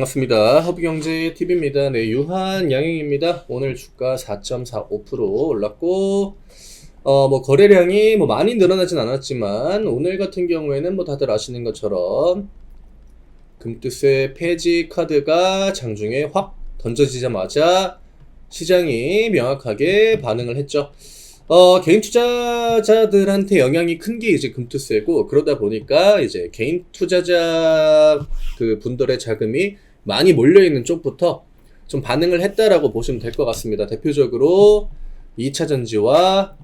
반갑습니다. 허브경제TV입니다. 네, 유한양행입니다. 오늘 주가 4.45% 올랐고, 거래량이 많이 늘어나진 않았지만, 오늘 같은 경우에는 다들 아시는 것처럼, 금투세 폐지 카드가 장중에 확 던져지자마자 시장이 명확하게 반응을 했죠. 개인 투자자들한테 영향이 큰 게 이제 금투세고, 그러다 보니까 이제 개인 투자자 그 분들의 자금이 많이 몰려있는 쪽부터 좀 반응을 했다라고 보시면 될 것 같습니다. 대표적으로 2차전지와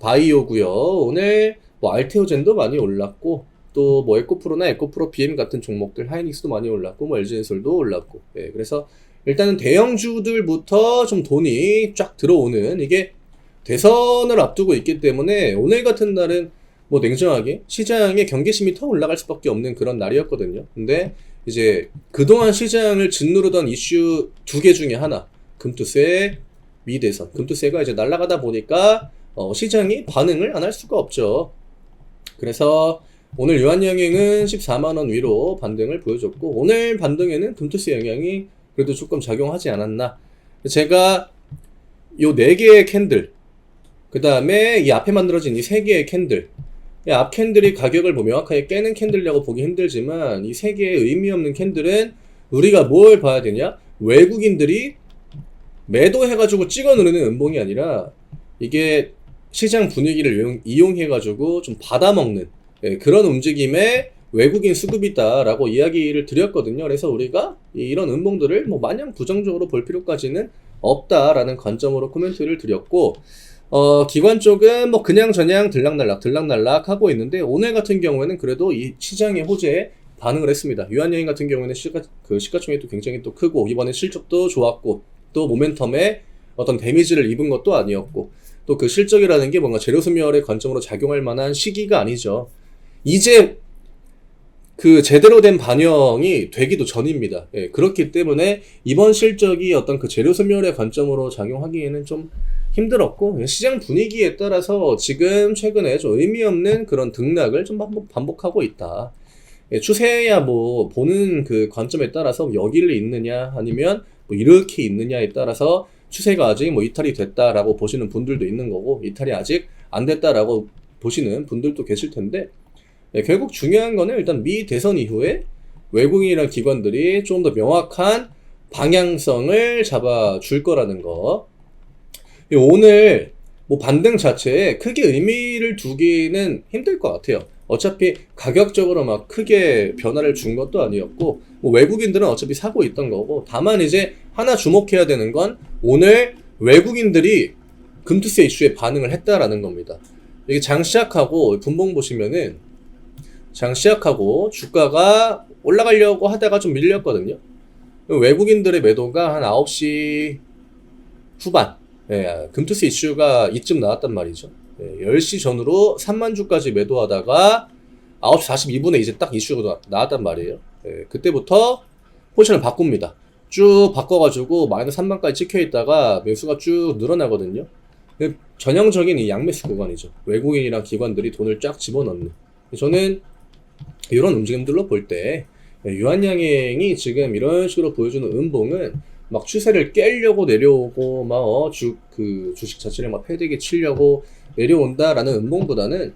바이오고요. 오늘 알테오젠도 많이 올랐고, 또 에코프로나 에코프로 BM 같은 종목들, 하이닉스도 많이 올랐고, LG엔솔도 올랐고. 예, 그래서 일단은 대형주들부터 좀 돈이 쫙 들어오는, 이게 대선을 앞두고 있기 때문에 오늘 같은 날은 냉정하게 시장의 경계심이 더 올라갈 수밖에 없는 그런 날이었거든요. 근데 이제 그동안 시장을 짓누르던 이슈 두 개 중에 하나, 금투세, 미대선. 금투세가 이제 날아가다 보니까 시장이 반응을 안 할 수가 없죠. 그래서 오늘 유한양행은 14만원 위로 반등을 보여줬고, 오늘 반등에는 금투세 영향이 그래도 조금 작용하지 않았나. 제가 요 4개의 캔들, 그 다음에 이 앞에 만들어진 이 3개의 캔들, 이 앞 캔들이 가격을 명확하게 깨는 캔들이라고 보기 힘들지만, 이 3개의 의미 없는 캔들은 우리가 뭘 봐야 되냐? 외국인들이 매도해가지고 찍어 누르는 음봉이 아니라, 이게 시장 분위기를 이용해가지고 좀 받아먹는, 그런 움직임의 외국인 수급이다라고 이야기를 드렸거든요. 그래서 우리가 이런 음봉들을 마냥 부정적으로 볼 필요까지는 없다라는 관점으로 코멘트를 드렸고, 기관 쪽은 그냥저냥 들락날락 하고 있는데, 오늘 같은 경우에는 그래도 이 시장의 호재에 반응을 했습니다. 유한여행 같은 경우에는 시가총액도 굉장히 또 크고, 이번에 실적도 좋았고, 또 모멘텀에 어떤 데미지를 입은 것도 아니었고, 또 그 실적이라는 게 뭔가 재료소멸의 관점으로 작용할 만한 시기가 아니죠. 이제 그 제대로 된 반영이 되기도 전입니다. 예, 그렇기 때문에 이번 실적이 어떤 그 재료소멸의 관점으로 작용하기에는 좀 힘들었고, 시장 분위기에 따라서 지금 최근에 좀 의미 없는 그런 등락을 좀 반복하고 있다. 예, 추세야 보는 그 관점에 따라서 여기를 있느냐 아니면 이렇게 있느냐에 따라서 추세가 아직 이탈이 됐다라고 보시는 분들도 있는 거고, 이탈이 아직 안 됐다라고 보시는 분들도 계실 텐데, 예, 결국 중요한 거는 일단 미 대선 이후에 외국인이랑 기관들이 좀 더 명확한 방향성을 잡아줄 거라는 거. 오늘 반등 자체에 크게 의미를 두기는 힘들 것 같아요. 어차피 가격적으로 막 크게 변화를 준 것도 아니었고, 외국인들은 어차피 사고 있던 거고, 다만 이제 하나 주목해야 되는 건 오늘 외국인들이 금투세 이슈에 반응을 했다라는 겁니다. 이게 장 시작하고 분봉 보시면은, 장 시작하고 주가가 올라가려고 하다가 좀 밀렸거든요. 외국인들의 매도가 한 9시 후반, 금투세 이슈가 이쯤 나왔단 말이죠. 10시 전후로 3만 주까지 매도하다가 9시 42분에 이제 딱 이슈가 나왔단 말이에요. 그때부터 포지션을 바꿉니다. 쭉 바꿔가지고 마이너스 3만까지 찍혀있다가 매수가 쭉 늘어나거든요. 전형적인 이 양매수 구간이죠. 외국인이랑 기관들이 돈을 쫙 집어넣는. 저는 이런 움직임들로 볼 때 유한양행이 지금 이런 식으로 보여주는 음봉은 막 추세를 깨려고 내려오고 주식 자체를 패대기 치려고 내려온다라는 음봉보다는,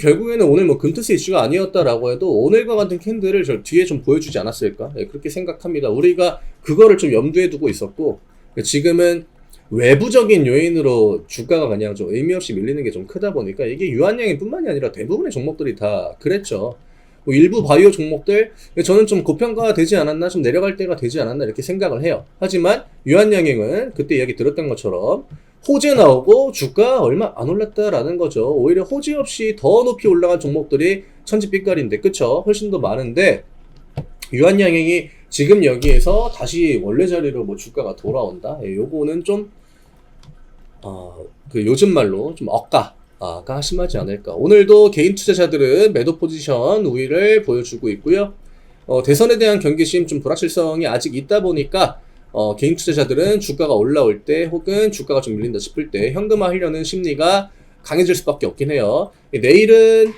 결국에는 오늘 금투세 이슈가 아니었다라고 해도 오늘과 같은 캔들을 저 뒤에 좀 보여주지 않았을까? 그렇게 생각합니다. 우리가 그거를 좀 염두에 두고 있었고, 지금은 외부적인 요인으로 주가가 그냥 좀 의미 없이 밀리는 게 좀 크다 보니까, 이게 유한양행 뿐만이 아니라 대부분의 종목들이 다 그랬죠. 일부 바이오 종목들, 저는 좀 고평가가 되지 않았나, 좀 내려갈 때가 되지 않았나 이렇게 생각을 해요. 하지만 유한양행은 그때 이야기 들었던 것처럼 호재 나오고 주가 얼마 안 올랐다라는 거죠. 오히려 호재 없이 더 높이 올라간 종목들이 천지빛깔인데, 그쵸? 훨씬 더 많은데, 유한양행이 지금 여기에서 다시 원래 자리로 주가가 돌아온다? 요거는 좀 요즘 말로 좀 억가가 심하지 않을까. 오늘도 개인 투자자들은 매도 포지션 우위를 보여주고 있고요. 대선에 대한 경계심, 좀 불확실성이 아직 있다 보니까 개인 투자자들은 주가가 올라올 때, 혹은 주가가 좀 밀린다 싶을 때 현금화 하려는 심리가 강해질 수밖에 없긴 해요. 내일은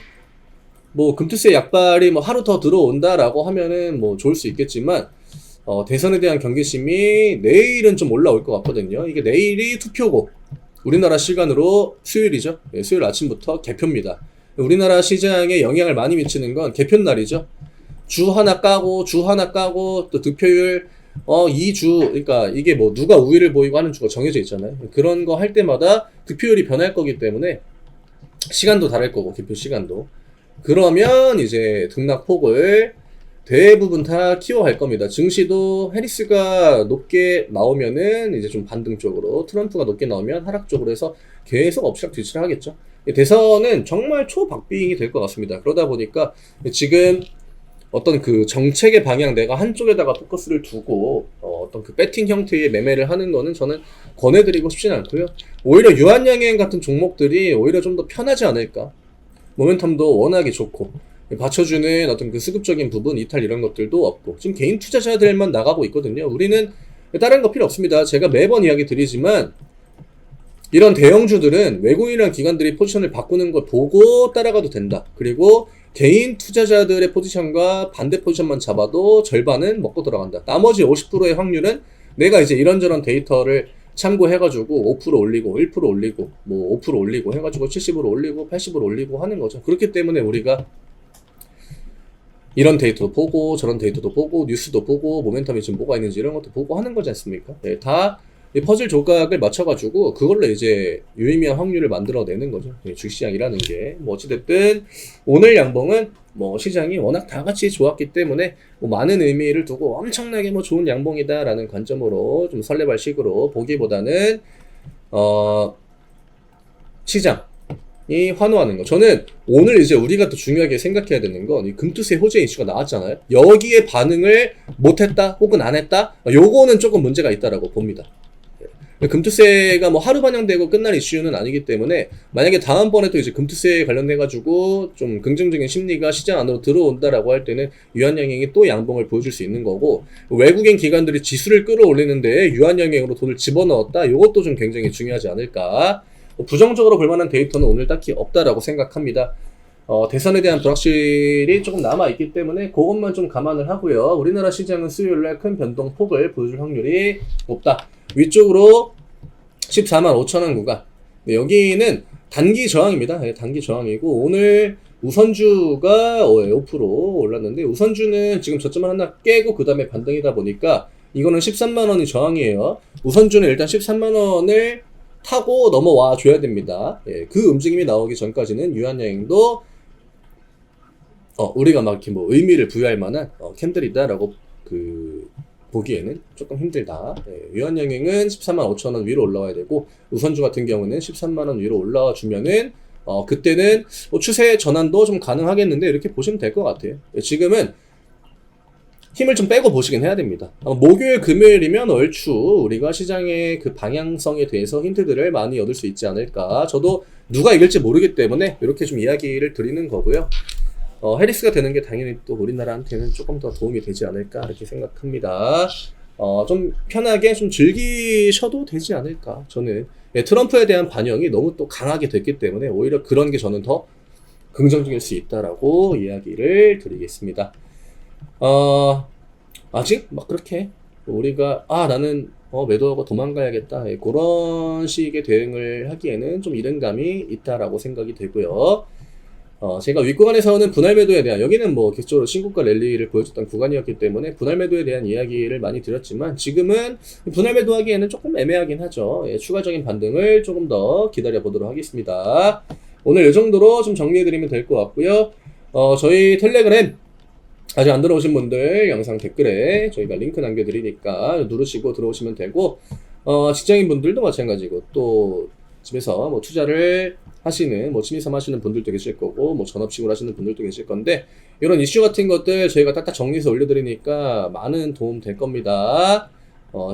금투세 약발이 하루 더 들어온다라고 하면은 좋을 수 있겠지만, 대선에 대한 경계심이 내일은 좀 올라올 것 같거든요. 이게 내일이 투표고 우리나라 시간으로 수요일이죠. 예, 수요일 아침부터 개표입니다. 우리나라 시장에 영향을 많이 미치는 건 개표 날이죠. 주 하나 까고 또 득표율 2주, 그러니까 이게 뭐 누가 우위를 보이고 하는 주가 정해져 있잖아요. 그런 거 할 때마다 득표율이 변할 거기 때문에 시간도 다를 거고, 개표 시간도. 그러면 이제 등락폭을 대부분 다 키워갈 겁니다. 증시도 해리스가 높게 나오면은 이제 좀 반등 쪽으로, 트럼프가 높게 나오면 하락 쪽으로 해서 계속 엎치락뒤치락 하겠죠. 대선은 정말 초박빙이 될 것 같습니다. 그러다 보니까 지금 어떤 그 정책의 방향, 내가 한쪽에다가 포커스를 두고 어떤 그 배팅 형태의 매매를 하는 거는 저는 권해드리고 싶지는 않고요. 오히려 유한양행 같은 종목들이 오히려 좀 더 편하지 않을까. 모멘텀도 워낙에 좋고 받쳐주는 어떤 그 수급적인 부분, 이탈 이런 것들도 없고 지금 개인 투자자들만 나가고 있거든요. 우리는 다른 거 필요 없습니다. 제가 매번 이야기 드리지만 이런 대형주들은 외국인이랑 기관들이 포지션을 바꾸는 걸 보고 따라가도 된다. 그리고 개인 투자자들의 포지션과 반대 포지션만 잡아도 절반은 먹고 들어간다. 나머지 50%의 확률은 내가 이제 이런저런 데이터를 참고해가지고 5% 올리고 1% 올리고 뭐 5% 올리고 해가지고 70으로 올리고 80으로 올리고 하는 거죠. 그렇기 때문에 우리가 이런 데이터도 보고 저런 데이터도 보고 뉴스도 보고 모멘텀이 지금 뭐가 있는지 이런 것도 보고 하는 거지 않습니까? 네, 다 이 퍼즐 조각을 맞춰가지고 그걸로 이제 유의미한 확률을 만들어내는 거죠. 네, 주식시장이라는 게. 뭐 어찌됐든 오늘 양봉은 뭐 시장이 워낙 다 같이 좋았기 때문에 뭐 많은 의미를 두고 엄청나게 뭐 좋은 양봉이다라는 관점으로 좀 설레발식으로 보기보다는 시장이 환호하는 거. 저는 오늘 이제 우리가 또 중요하게 생각해야 되는 건 이 금투세 호재 이슈가 나왔잖아요. 여기에 반응을 못했다 혹은 안 했다. 요거는 조금 문제가 있다라고 봅니다. 금투세가 뭐 하루 반영되고 끝날 이슈는 아니기 때문에 만약에 다음번에도 이제 금투세에 관련해가지고 좀 긍정적인 심리가 시장 안으로 들어온다라고 할 때는 유한양행이 또 양봉을 보여줄 수 있는 거고, 외국인 기관들이 지수를 끌어올리는데 유한양행으로 돈을 집어넣었다, 이것도 좀 굉장히 중요하지 않을까. 부정적으로 볼만한 데이터는 오늘 딱히 없다라고 생각합니다. 대선에 대한 불확실이 조금 남아있기 때문에 그것만 좀 감안을 하고요. 우리나라 시장은 수요일날 큰 변동폭을 보여줄 확률이 높다. 위쪽으로 14만 5천원 구간. 네, 여기는 단기 저항입니다. 네, 단기 저항이고 오늘 우선주가 5% 올랐는데 우선주는 지금 저점을 하나 깨고 그 다음에 반등이다 보니까 이거는 13만원이 저항이에요. 우선주는 일단 13만원을 타고 넘어와 줘야 됩니다. 예, 그 움직임이 나오기 전까지는 유한양행도 우리가 막 이렇게 뭐 의미를 부여할 만한 캔들이다라고 보기에는 조금 힘들다. 예, 유한양행은 14만 5천원 위로 올라와야 되고 우선주 같은 경우는 13만원 위로 올라와 주면은 그때는 뭐 추세 전환도 좀 가능하겠는데 이렇게 보시면 될 것 같아요. 예, 지금은 힘을 좀 빼고 보시긴 해야 됩니다. 목요일, 금요일이면 얼추 우리가 시장의 그 방향성에 대해서 힌트들을 많이 얻을 수 있지 않을까. 저도 누가 이길지 모르기 때문에 이렇게 좀 이야기를 드리는 거고요. 해리스가 되는 게 당연히 또 우리나라한테는 조금 더 도움이 되지 않을까 이렇게 생각합니다. 좀 편하게 좀 즐기셔도 되지 않을까. 저는 트럼프에 대한 반영이 너무 또 강하게 됐기 때문에 오히려 그런 게 저는 더 긍정적일 수 있다라고 이야기를 드리겠습니다. 아직 막 그렇게 우리가 나는 매도하고 도망가야겠다, 그런 식의 대응을 하기에는 좀 이른 감이 있다라고 생각이 되고요. 제가 윗구간에서는 분할 매도에 대한, 여기는 뭐 계속적으로 신고가 랠리를 보여줬던 구간이었기 때문에 분할 매도에 대한 이야기를 많이 드렸지만 지금은 분할 매도하기에는 조금 애매하긴 하죠. 예, 추가적인 반등을 조금 더 기다려 보도록 하겠습니다. 오늘 이 정도로 좀 정리해드리면 될 것 같고요. 저희 텔레그램 아직 안 들어오신 분들 영상 댓글에 저희가 링크 남겨드리니까 누르시고 들어오시면 되고, 직장인 분들도 마찬가지고 또 집에서 뭐 투자를 하시는 뭐 취미삼아 하시는 분들도 계실 거고 뭐 전업식으로 하시는 분들도 계실 건데, 이런 이슈 같은 것들 저희가 딱딱 정리해서 올려드리니까 많은 도움 될 겁니다.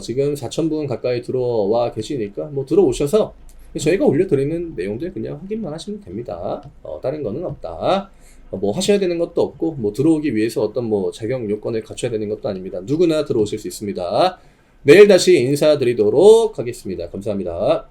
지금 4,000분 가까이 들어와 계시니까 뭐 들어오셔서 저희가 올려드리는 내용들 그냥 확인만 하시면 됩니다. 다른 거는 없다. 뭐 하셔야 되는 것도 없고 뭐 들어오기 위해서 어떤 뭐 자격 요건을 갖춰야 되는 것도 아닙니다. 누구나 들어오실 수 있습니다. 내일 다시 인사드리도록 하겠습니다. 감사합니다.